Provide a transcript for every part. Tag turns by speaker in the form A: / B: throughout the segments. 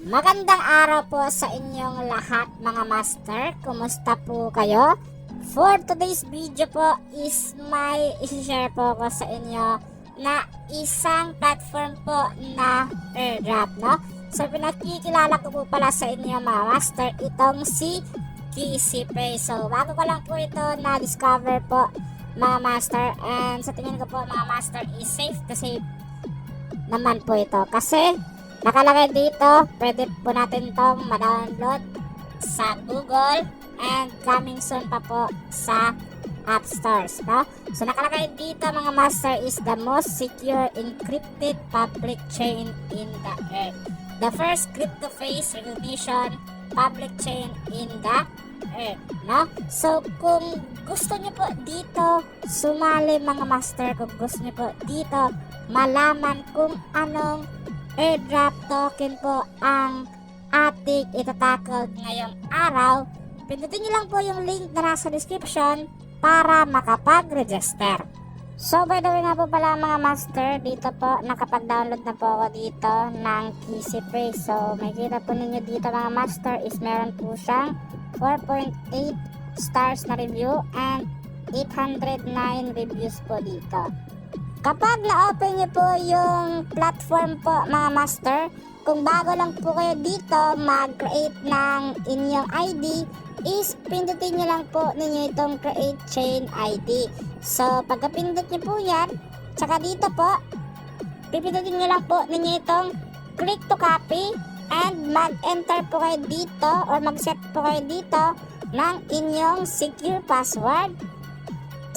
A: Magandang araw po sa inyong lahat mga master. Kumusta po kayo? For today's video po is may i-share po ko sa inyo na isang platform po na airdrop, no? So pinakikilala ko po pala sa inyo mga master itong si KCPay. So bago ko lang po ito na-discover po mga master, and sa tingin ko po mga master is safe to save naman po ito kasi nakalagay dito, pwede po natin tong ma-download sa Google and coming soon pa po sa App Stores, no? So nakalagay dito mga master is the most secure encrypted public chain in the earth. The first crypto face recognition public chain in the earth, no? So kung gusto niyo po dito sumali mga master, kung gusto niyo po dito malaman kung anong airdrop token po ang ating itatakot ngayong araw, pindutin nyo lang po yung link na nasa description para makapag-register. So by the way nga po pala mga master, dito po nakapag-download na po ako dito ng KCPay. So makikita po ninyo dito mga master is meron po siyang 4.8 stars na review and 809 reviews po dito. Kapag na-open nyo po yung platform po mga master, kung bago lang po kayo dito mag-create ng inyong ID, is pindutin nyo lang po ninyo itong create chain ID. So pagkapindot nyo po yan, tsaka dito po, pipindutin nyo lang po ninyo itong click to copy and mag-enter po kayo dito or mag-set po kayo dito ng inyong secure password,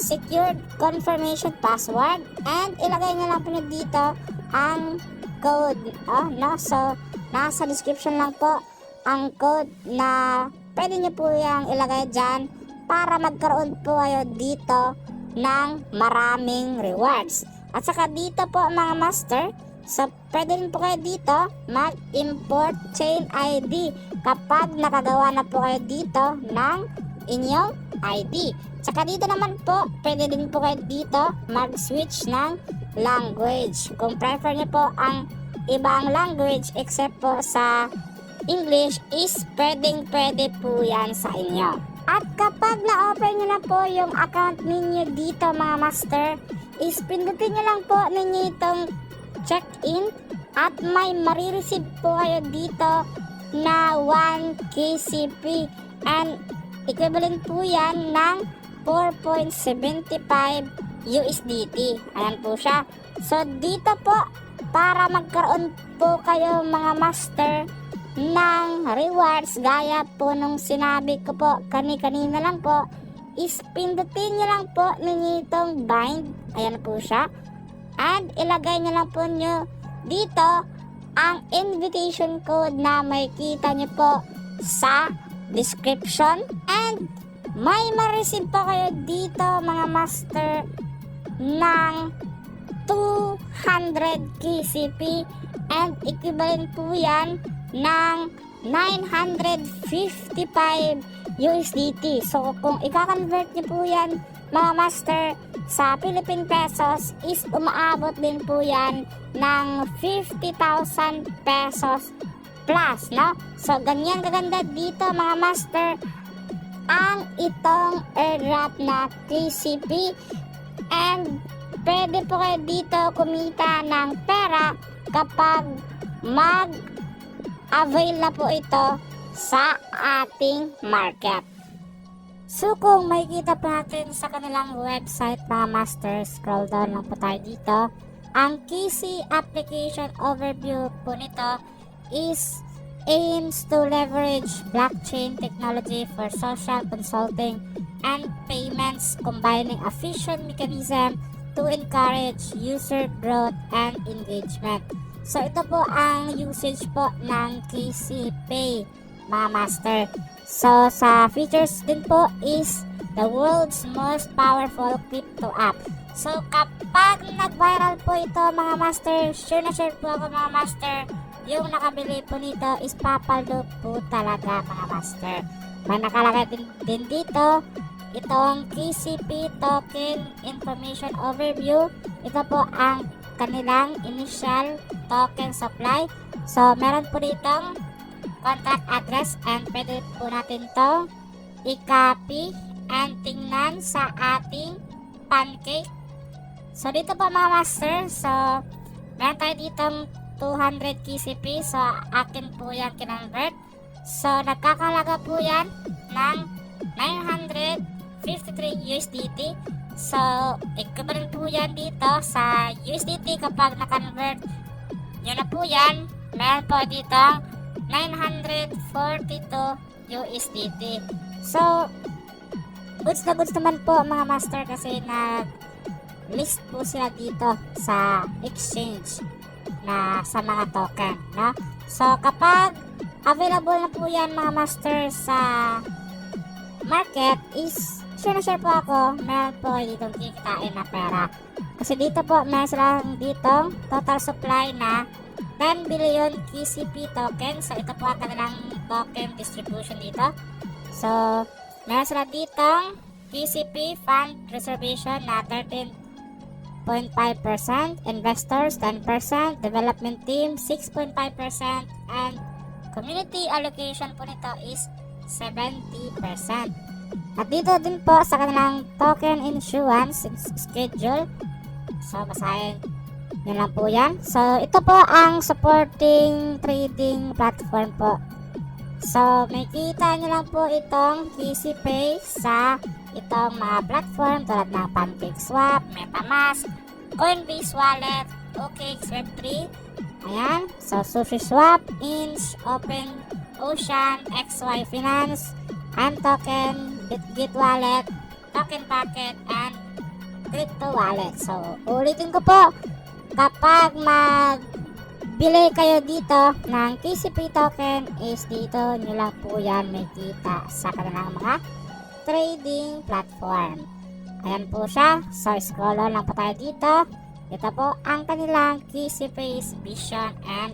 A: secured confirmation password, and ilagay nyo lang po nyo dito ang code, no? So nasa description lang po ang code na pwede nyo po yung ilagay dyan para magkaroon po kayo dito ng maraming rewards. At saka dito po mga master, so pwede rin po kayo dito mag-import chain ID kapag nakagawa na po kayo dito ng inyong ID. Tsaka dito naman po, pwede din po kayo dito mag-switch ng language. Kung prefer nyo po ang ibang language except po sa English, is pwede po yan sa inyo. At kapag na-open nyo na po yung account ninyo dito mga master, is pindutin nyo lang po ninyo itong check-in at may marireceive po kayo dito na 1 KCP and equivalent po yan ng 4.75 USDT. Ayan po siya. So dito po, para magkaroon po kayo mga master ng rewards gaya po nung sinabi ko po kanina lang po, is pindutin nyo lang po ninyo itong bind. Ayan po siya. And ilagay nyo lang po nyo dito ang invitation code na may kita nyo po sa description, and may ma-receive pa kayo dito mga master ng 200 KCP and equivalent po yan ng 955 USDT. So kung i-convert nyo po yan mga master sa Philippine pesos, is umaabot din po yan ng 50,000 pesos plus, no? So ganyan kaganda dito mga master ang itong airdrop na KCP, and pwede po kayo dito kumita ng pera kapag mag-avail na po ito sa ating market. So kung makikita po natin sa kanilang website mga master, scroll down lang po tayo dito. Ang KC application overview po nito is aims to leverage blockchain technology for social consulting and payments, combining efficient mechanism to encourage user growth and engagement. So ito po ang usage po ng KCPay mga master. So sa features din po is the world's most powerful crypto app. So kapag nag-viral po ito mga master, sure na sure po ako mga master, yung nakabili po nito is papaldo po talaga mga master. May nakalagay din dito itong KCP token information overview. Ito po ang kanilang initial token supply. So meron po ditong contract address and pwede po natin to i-copy and tingnan sa ating pancake. So dito po mga master, so meron tayo ditong 200 KCP, so akin po yan kinonvert. So nagkakalaga po yan ng 953 USDT. So equivalent po yan dito sa USDT kapag na-convert nyo na po yan. Meron po dito 942 USDT. So goods na goods naman po mga master kasi nag-list po sila dito sa exchange na sa mga token, no? So kapag available na po yan mga master sa market is sure na sure po ako meron po ditong kikitain na pera. Kasi dito po meron silang ditong total supply na 10 billion KCP token. So ito po ang kanilang token distribution dito. So meron sila ditong KCP fund reservation na 13.5%, investors 10%, development team 6.5%, and community allocation po nito is 70%. At dito din po sa kanilang token issuance schedule. So basahin nyo lang po yan. So ito po ang supporting trading platform po. So makikita nyo lang po itong KCPay sa itong mga platform tulad ng PancakeSwap, MetaMask, Coinbase Wallet, OKX Web3, ayan, so SushiSwap, Inch, Open Ocean, XY Finance, Token, BitGit Wallet, Token Packet, and Crypto Wallet. So ulitin ko po, kapag magbili kayo dito ng KCP token is dito nyo lang po yan makita sa kanilang mga trading platform. Ayan po siya. So scroll lang po tayo dito. Ito po ang kanilang KCP's vision and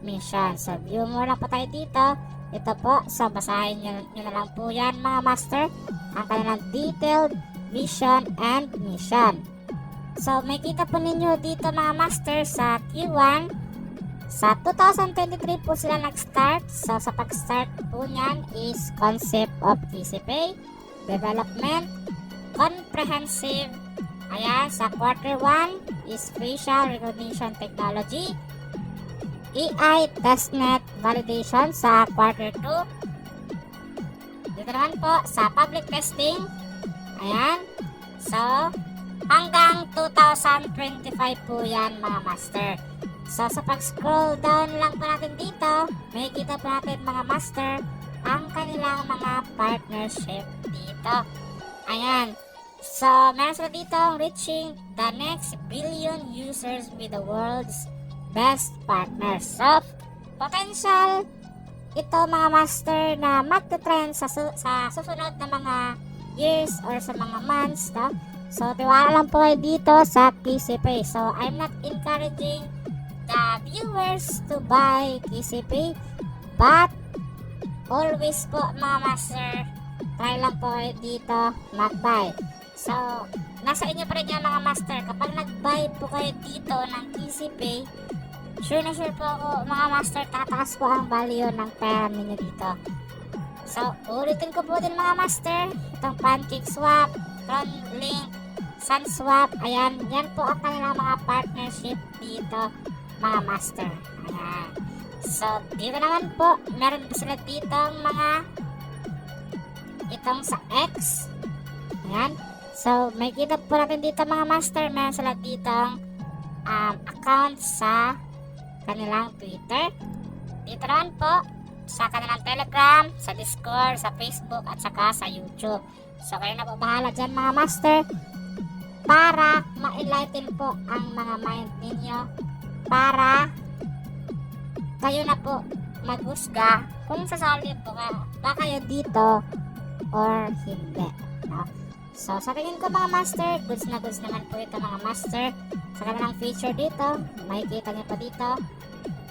A: mission. So view mo lang po tayo dito. Ito po. So basahin nyo na lang po yan mga master. Ang kanilang detailed vision and mission. So makita po ninyo dito mga master sa Q1. Sa 2023 po sila nag-start. So sa pag-start po niyan is concept of KCPay, development, comprehensive. Ayan, sa quarter 1 is facial recognition technology, AI testnet validation sa quarter 2. Dito naman po sa public testing. Ayan, so hanggang 2025 po yan mga master. So sa pag-scroll down lang po natin dito, makikita po natin mga master ang kanilang mga partnership dito. Ayan. So meron sila dito reaching the next billion users with the world's best partners. So potential ito mga master na magte-trend sa susunod na mga years or sa mga months, no? So tiwala lang po kayo dito sa KCPay. So I'm not encouraging the viewers to buy KCPay, but always po mga master, try lang po kayo dito mag-buy. So nasa inyo pa rin yan mga master. Kapag nag-buy po kayo dito ng KCPay, sure na sure po ako mga master, tataas po ang value ng pera ninyo dito. So ulitin ko po din mga master, itong PancakeSwap, TronLink, SunSwap, ayan, yan po ang kanilang mga partnership dito mga master. Ayan. So dito naman po meron po sila dito mga itong sa X. Ayan. So may kita po natin dito mga master, meron sila dito account sa kanilang Twitter. Dito naman po sa kanilang Telegram, sa Discord, sa Facebook at saka sa YouTube. So kayo na po bahala dyan mga master para ma-enlighten po ang mga mind ninyo, para kayo na po maghusga kung sasali po ba kayo dito or hindi, no? So sa tingin ko mga master, goods na goods naman po ito mga master. Sa kanilang feature dito, makikita nyo pa dito,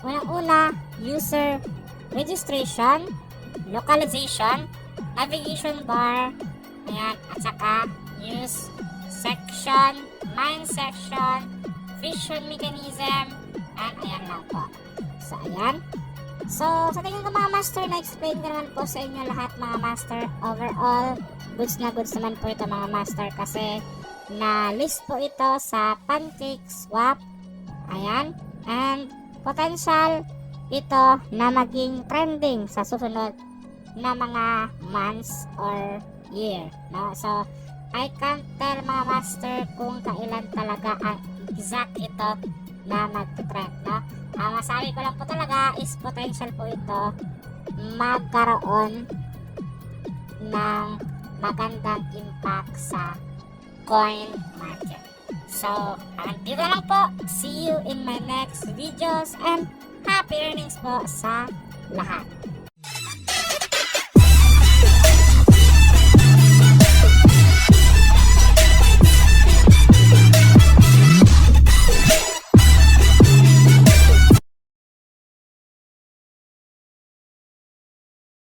A: unang-una, user registration, localization, navigation bar, ayan, at saka news section, mine section, vision mechanism, and ayan lang po. So ayan. So, sa tingin ko mga master, na-explain ko naman po sa inyo lahat mga master. Overall, goods na goods naman po ito mga master kasi na-list po ito sa Pancake Swap. Ayan. And potential ito na maging trending sa susunod na mga months or year. No? So, I can't tell mga master kung kailan talaga ang exact ito na mag-trend. No? Ang masabi ko lang po talaga is potential po ito magkaroon ng magandang impact sa coin market. So, dito lang po. See you in my next videos and happy earnings po sa lahat.